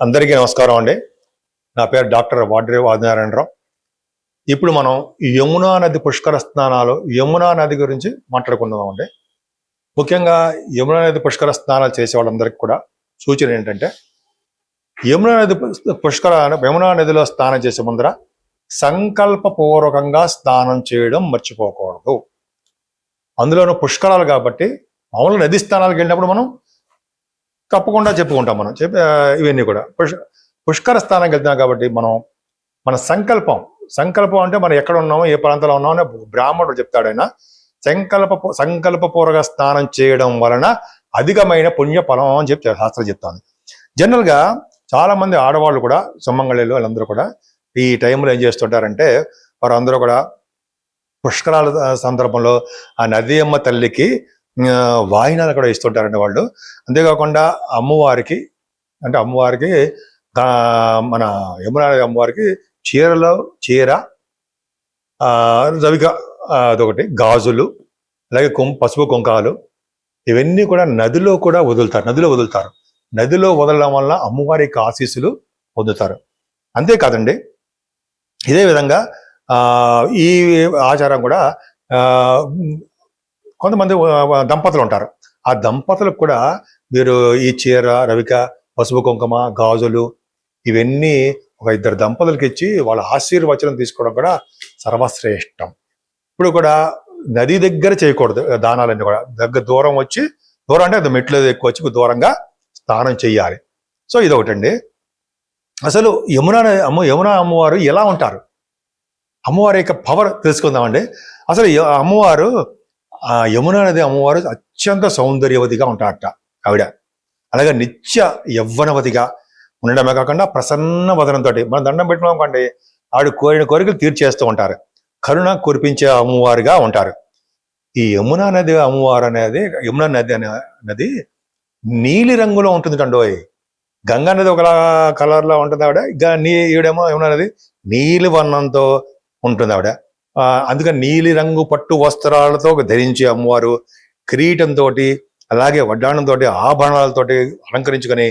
అందరికీ నమస్కారం అండి. నా పేరు డాక్టర్ వాడ్రేవు ఆదినారాయణరావు. ఇప్పుడు మనం యమునా నది పుష్కర స్నానాలు, యమునా నది గురించి మాట్లాడుకుందాం అండి. ముఖ్యంగా యమునా నది పుష్కర స్నానాలు చేసే వాళ్ళందరికీ కూడా సూచన ఏంటంటే, యమునా నదిలో స్నానం చేసే ముందర సంకల్పపూర్వకంగా స్నానం చేయడం మర్చిపోకూడదు. అందులోనూ పుష్కరాలు కాబట్టి మామూలు నది స్నానాలకు వెళ్ళినప్పుడు మనం తప్పకుండా చెప్పుకుంటాం. మనం ఇవన్నీ కూడా పుష్కర స్థానానికి వెళ్తున్నాం కాబట్టి మన సంకల్పం అంటే మనం ఎక్కడ ఉన్నామో, ఏ ప్రాంతంలో ఉన్నామో అని బ్రాహ్మణుడు చెప్తాడు. ఆయన సంకల్పపూర్వక స్నానం చేయడం వలన అధికమైన పుణ్య ఫలం అని చెప్పి శాస్త్రం చెప్తాను. జనరల్ గా చాలా మంది ఆడవాళ్ళు కూడా, సుమంగళిలు వాళ్ళందరూ కూడా ఈ టైంలో ఏం చేస్తుంటారంటే, వారందరూ కూడా పుష్కరాల సందర్భంలో ఆ నది అమ్మ తల్లికి వాయినాలు కూడా ఇస్తుంటారండి వాళ్ళు. అంతేకాకుండా అమ్మవారికి మన యమునా అమ్మవారికి చీర రవిక అదొకటి, గాజులు, అలాగే పసుపు కుంకాలు ఇవన్నీ కూడా నదిలో వదులుతారు. నదిలో వదలడం వల్ల అమ్మవారికి ఆశీస్సులు పొందుతారు. అంతేకాదండి, ఇదే విధంగా ఈ ఆచారం కూడా కొంతమంది దంపతులు ఉంటారు. ఆ దంపతులకు కూడా మీరు ఈ చీర, రవిక, పసుపు కుంకుమ, గాజులు ఇవన్నీ ఒక ఇద్దరు దంపతులకి ఇచ్చి వాళ్ళ ఆశీర్వచనం తీసుకోవడం కూడా సర్వశ్రేష్టం. ఇప్పుడు కూడా నది దగ్గర చేయకూడదు దానాలన్నీ కూడా. దూరం అంటే అది మెట్లు ఎక్కువ వచ్చి దూరంగా స్నానం చెయ్యాలి. సో ఇదొకటండి. అసలు యమునా అమ్మవారు ఎలా ఉంటారు, అమ్మవారి యొక్క పవర్ తెలుసుకుందామండి. అసలు అమ్మవారు, యమునా నది అమ్మవారు అత్యంత సౌందర్యవతిగా ఉంటారట ఆవిడ. అలాగే నిత్య యవ్వనవతిగా ఉండడమే కాకుండా ప్రసన్న వదనంతో మనం దండం పెట్టినాం అనుకోండి, ఆవిడ కోరిన కోరికలు తీర్చేస్తూ ఉంటారు. కరుణ కురిపించే అమ్మవారుగా ఉంటారు. ఈ యమునా నది అమ్మవారు అనేది, యమునా నది నీలి రంగులో ఉంటుంది అండోయ్. గంగా నది ఒక కలర్లో ఉంటుంది ఆవిడ, ఈవిడేమో యమునా నది నీలి వర్ణంతో ఉంటుంది ఆవిడ. అందుకని నీలి రంగు పట్టు వస్త్రాలతో ధరించి అమ్మవారు కిరీటంతో, అలాగే వడ్డాణంతో, ఆభరణాలతోటి అలంకరించుకొని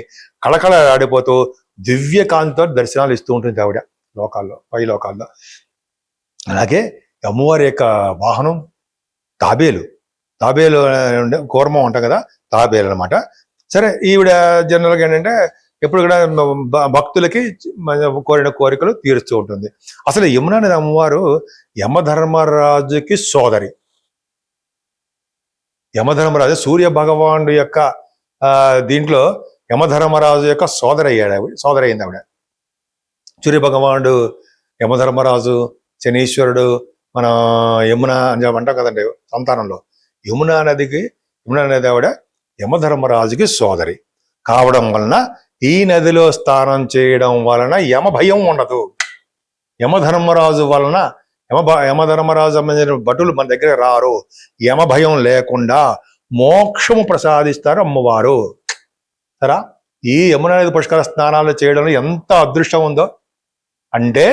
కళకళ ఆడిపోతూ దివ్యకాంతితో దర్శనాలు ఇస్తూ ఉంటుంది ఆవిడ పై లోకాల్లో. అలాగే అమ్మవారి యొక్క వాహనం తాబేలు కూర్మం ఉంటాం కదా, తాబేలు అనమాట. సరే, ఈవిడ జనరల్గా ఏంటంటే ఎప్పుడు కూడా భక్తులకి కోరిన కోరికలు తీరుస్తూ ఉంటుంది. అసలు యమునా నది అమ్మవారు యమధర్మరాజుకి సోదరి. యమధర్మరాజు సూర్య భగవానుడు యొక్క దీంట్లో యమధర్మరాజు యొక్క సోదరి అయింది ఆవిడ. సూర్య భగవానుడు, యమధర్మరాజు, శనీశ్వరుడు, మన యమున అని అంటాం కదండి సంతానంలో. యమునా నది ఆవిడ యమధర్మరాజుకి సోదరి కావడం వలన ఈ నదిలో స్నానం చేయడం వలన యమ భయం ఉండదు. యమధర్మరాజు వలన యమధర్మరాజు సంబంధించిన భటులు మన దగ్గర రారు. యమ భయం లేకుండా మోక్షము ప్రసాదిస్తారు అమ్మవారు. సరా, ఈ యమునా నది పుష్కర స్నానాలు చేయడంలో ఎంత అదృష్టం ఉందో అంటే,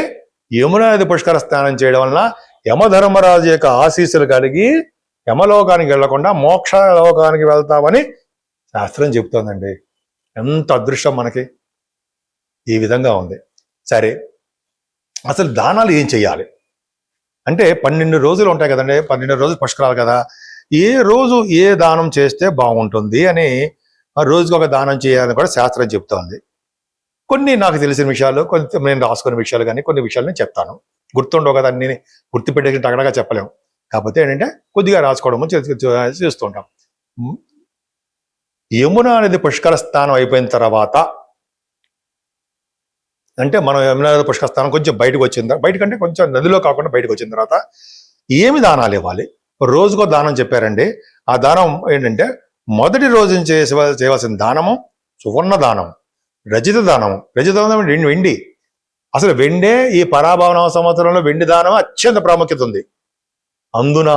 యమునా నది పుష్కర స్నానం చేయడం వలన యమధర్మరాజు యొక్క ఆశీస్సులు కలిగి యమలోకానికి వెళ్లకుండా మోక్ష లోకానికి వెళ్తామని శాస్త్రం చెబుతోందండి. ఎంత అదృష్టం మనకి. ఈ విధంగా ఉంది. సరే, అసలు దానాలు ఏం చెయ్యాలి అంటే, 12 రోజులు ఉంటాయి కదండి, 12 రోజులు పుష్కరాలు కదా. ఏ రోజు ఏ దానం చేస్తే బాగుంటుంది అని, రోజుకి ఒక దానం చేయాలని కూడా శాస్త్రం చెప్తోంది. కొన్ని నాకు తెలిసిన విషయాలు, కొంత నేను రాసుకునే విషయాలు, కానీ కొన్ని విషయాలు నేను చెప్తాను. గుర్తుండవు కదా, అన్ని గుర్తుపెట్టేసి టగడగా చెప్పలేము. కాకపోతే ఏంటంటే కొద్దిగా రాసుకోవడము చేస్తుంటాం. యమునా నది పుష్కర స్నానం అయిపోయిన తర్వాత, అంటే మనం యమునా నది పుష్కర స్నానం కొంచెం బయటకంటే కొంచెం నదిలో కాకుండా బయటకు వచ్చిన తర్వాత ఏమి దానాలు ఇవ్వాలి? రోజుకో దానం చెప్పారండి. ఆ దానం ఏంటంటే, మొదటి రోజు చేయవలసిన దానము సువర్ణ దానం, రజిత దానము. వెండి. అసలు వెండే ఈ పరాభవన సంవత్సరంలో వెండి దానం అత్యంత ప్రాముఖ్యత ఉంది. అందున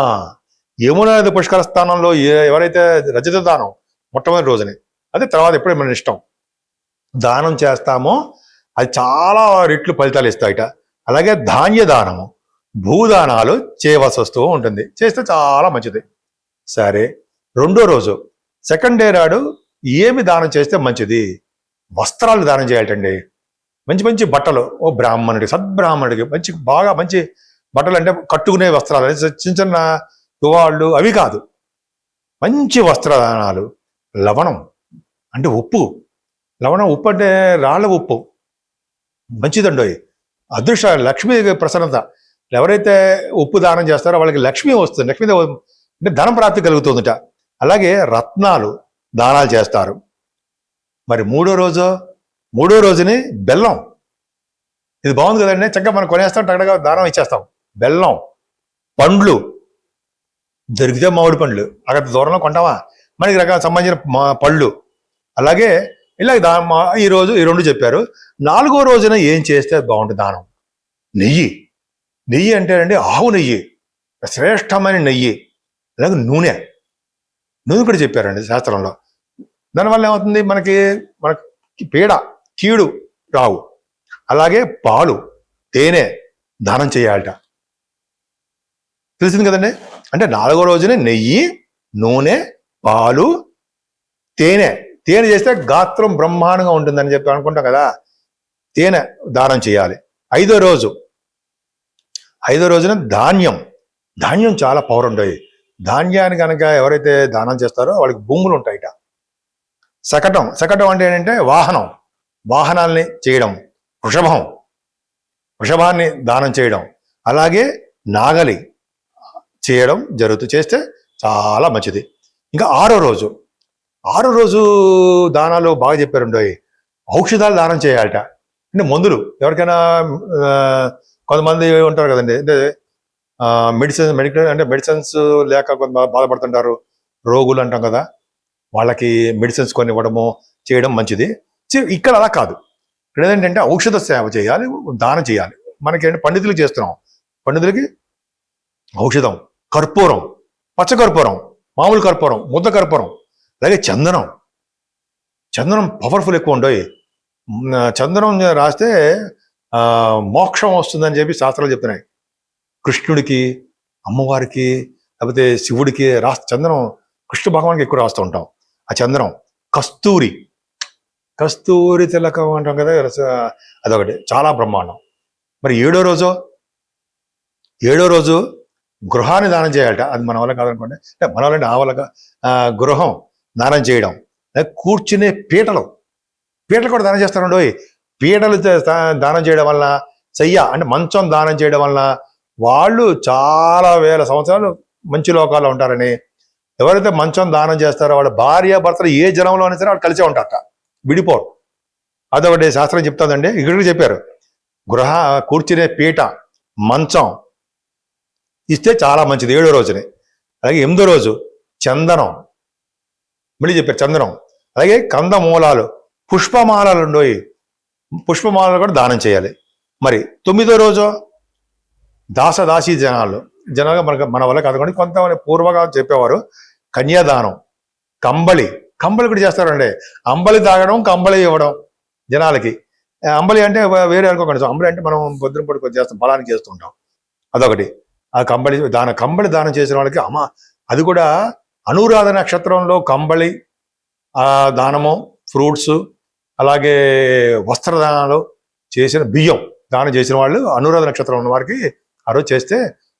యమునా నది పుష్కర స్థానంలో ఎవరైతే రజిత దానం మొట్టమొదటి రోజుని, అదే తర్వాత ఎప్పుడే మన ఇష్టం దానం చేస్తామో అది చాలా రెట్లు ఫలితాలు ఇస్తాయిట. అలాగే ధాన్య దానము, భూదానాలు చేయవలసి వస్తూ ఉంటుంది. చేస్తే చాలా మంచిది. సరే, రెండో రోజు సెకండ్ డే నాడు ఏమి దానం చేస్తే మంచిది? వస్త్రాలు దానం చేయాలండి. మంచి మంచి బట్టలు, ఓ బ్రాహ్మణుడికి, సద్బ్రాహ్మణుడికి మంచి బాగా మంచి బట్టలు, అంటే కట్టుకునే వస్త్రాలు, చిన్న చిన్న తువాళ్ళు అవి కాదు, మంచి వస్త్రదానాలు. లవణం అంటే ఉప్పు, లవణం ఉప్పు అంటే రాళ్ళ ఉప్పు, మంచిదండి. అదృష్ట లక్ష్మీ ప్రసన్నత. ఎవరైతే ఉప్పు దానం చేస్తారో వాళ్ళకి లక్ష్మి వస్తుంది, లక్ష్మీదేవి అంటే ధనం ప్రాప్తి కలుగుతుందట. అలాగే రత్నాలు దానాలు చేస్తారు. మరి మూడో రోజుని బెల్లం, ఇది బాగుంది కదండి, చక్కగా మనం కొనేస్తాం, టగడగా దానం ఇచ్చేస్తాం. బెల్లం, పండ్లు దొరికితే మామిడి పండ్లు, అక్కడ దూరంలో కొంటామా, మనకి రకాల సంబంధించిన పళ్ళు. అలాగే ఇలా ఈ 2 చెప్పారు. 4వ రోజున ఏం చేస్తే బాగుంటుంది దానం? నెయ్యి అంటే అండి ఆవు నెయ్యి, శ్రేష్టమైన నెయ్యి. అలాగే నూనె కూడా చెప్పారండి శాస్త్రంలో. దానివల్ల ఏమవుతుంది, మనకి కీడు రావు. అలాగే పాలు, తేనె దానం చేయాలట. తెలిసింది కదండి. అంటే 4వ రోజునే నెయ్యి, నూనె, పాలు, తేనె చేస్తే గాత్రం బ్రహ్మాండంగా ఉంటుందని చెప్పి అనుకుంటాం కదా, తేనె దానం చేయాలి. 5వ రోజున ధాన్యం చాలా పవర్ ఉంటాయి. ధాన్యాన్ని కనుక ఎవరైతే దానం చేస్తారో వాళ్ళకి భూములు ఉంటాయిట. శకటం అంటే ఏంటంటే వాహనాల్ని చేయడం. వృషభాన్ని దానం చేయడం. అలాగే నాగలి చేయడం చేస్తే చాలా మంచిది. ఇంకా 6వ రోజు దానాలు బాగా చెప్పారండి. ఔషధాలు దానం చేయాలట. అంటే మందులు, ఎవరికైనా కొంతమంది ఉంటారు కదండి, అంటే మెడిసిన్స్ లేక కొంత బాధపడుతుంటారు, రోగులు అంటాం కదా, వాళ్ళకి మెడిసిన్స్ కొన్ని ఇవ్వడము చేయడం మంచిది. ఇక్కడ అలా కాదు. ఇక్కడ ఏంటంటే ఔషధ సేవ చేయాలి, దానం చేయాలి. మనకి పండితులకు చేస్తున్నాం, పండితులకి ఔషధం, కర్పూరం, పచ్చకర్పూరం, మామూలు కర్పూరం, ముద్ద కర్పూరం, అలాగే చందనం పవర్ఫుల్ ఎక్కువ ఉండవు. చందనం రాస్తే మోక్షం వస్తుందని చెప్పి శాస్త్రాలు చెప్తున్నాయి. కృష్ణుడికి, అమ్మవారికి, లేకపోతే శివుడికి చందనం, కృష్ణ భగవానికి ఎక్కువ రాస్తూ ఉంటాం. ఆ చందనం కస్తూరి తిలకం అంటాం కదా, అదొకటి చాలా బ్రహ్మాండం. మరి 7వ రోజు గృహాన్ని దానం చేయాలట. అది మన వల్ల కాదనుకోండి, మన వల్ల ఆ వల్ల గృహం దానం చేయడం. కూర్చునే పీటలు కూడా దానం చేస్తారండి. పీటలు దానం చేయడం వల్ల, అంటే మంచం దానం చేయడం వల్ల వాళ్ళు చాలా వేల సంవత్సరాలు మంచి లోకాల్లో ఉంటారని. ఎవరైతే మంచం దానం చేస్తారో వాళ్ళ భార్య భర్తలు ఏ జనంలో అయినా సరే వాళ్ళు కలిసే ఉంటారట, విడిపోరు. అదొకటి శాస్త్రం చెప్తుందండి. ఇక్కడికి చెప్పారు, కూర్చునే పీట, మంచం ఇస్తే చాలా మంచిది 7వ రోజుని. అలాగే 8వ రోజు చందనం, మళ్ళీ చెప్పారు చందనం. అలాగే కందమూలాలు, పుష్పమాలలు ఉండోయి, పుష్పమాలలు కూడా దానం చేయాలి. మరి 9వ రోజు దాసదాసీ జనాలుగా మన వల్ల కాదు, కొంతమంది పూర్వగా చెప్పేవారు కన్యాదానం, కంబళి కూడా చేస్తారండి. అంబలి తాగడం, కంబళి ఇవ్వడం జనాలకి. అంబలి అంటే వేరే అనుకోకండి, అంబలి అంటే మనం పొద్దున పొడి చేస్తాం, బలానికి చేస్తుంటాం, అదొకటి. ఆ కంబళి దానం చేసిన వాళ్ళకి అది కూడా అనురాధ నక్షత్రంలో కంబళి దానము, ఫ్రూట్స్, అలాగే వస్త్రదానాలు చేసిన బియ్యం దానం చేసిన వాళ్ళు అనురాధ నక్షత్రం ఉన్న వారికి ఆ రోజు చేస్తే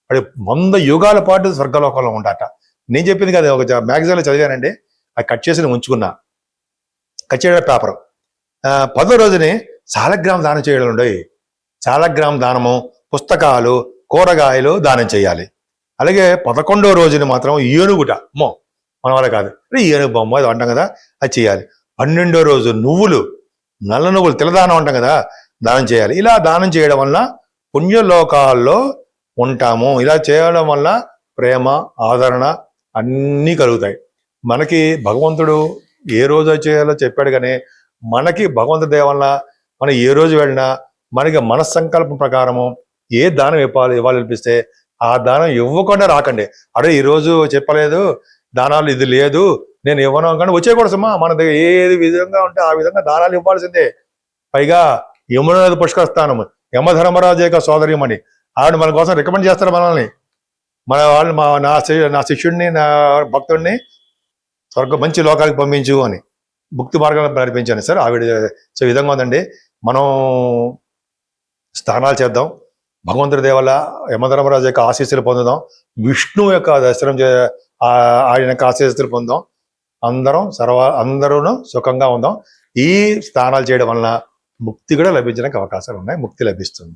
వాడి 100 యుగాల పాటు స్వర్గలోకంలో ఉంటాట. నేను చెప్పింది కదా, ఒక మ్యాగజైన్లో చదివానండి, అది కట్ చేసి ఉంచుకున్నా, కట్ చేయడం పేపర్. 10వ రోజుని సాలగ్రామ దానం చేయడం ఉండవు. సాలగ్రామ దానము, పుస్తకాలు, కూరగాయలు దానం చేయాలి. అలాగే 11వ రోజుని మాత్రం ఏనుగుట, మన వల్ల కాదు, ఏనుగు బొమ్మ అది అంటాం కదా, అది చేయాలి. 12వ రోజు నల్ల నువ్వులు తిలదానం అంటాం కదా, దానం చేయాలి. ఇలా దానం చేయడం వల్ల పుణ్యలోకాల్లో ఉంటాము. ఇలా చేయడం వల్ల ప్రేమ, ఆదరణ అన్నీ కలుగుతాయి. మనకి భగవంతుడు ఏ రోజు చేయాలో చెప్పాడు, కానీ మనకి భగవంతుడి దయ వల్ల మనం ఏ రోజు వెళ్ళినా మనకి మనస్సంకల్పం ప్రకారము ఏ దానం ఇవ్వాలనిపిస్తే ఆ దానం ఇవ్వకుండా రాకండి. అరే ఈరోజు చెప్పలేదు దానాలు, ఇది లేదు నేను ఇవ్వను కానీ వచ్చేయకూడదమ్మా. మన దగ్గర ఏది విధంగా ఉంటే ఆ విధంగా దానాలు ఇవ్వాల్సిందే. పైగా యమునది పుష్కరస్థానము, యమధర్మరాజు యొక్క సోదరిమణి, ఆవిడ మన కోసం రికమెండ్ చేస్తారు మనల్ని. మన వాళ్ళు నా శిష్యుడిని, నా భక్తుడిని మంచి లోకానికి పంపించు అని. ముక్తి మార్గంలో నడిపించాను సార్ ఆవిడ. సో ఈ విధంగా ఉందండి. మనం స్నానాలు చేద్దాం, భగవంతుడి దేవల్ల యమధర్మరాజు యొక్క ఆశీస్సులు పొందుదాం, విష్ణు యొక్క దర్శనం ఆయన యొక్క ఆశీస్సులు పొందాం, అందరూ సుఖంగా ఉందాం. ఈ స్నానాలు చేయడం వలన ముక్తి కూడా లభించడానికి అవకాశాలు ఉన్నాయి, ముక్తి లభిస్తుంది.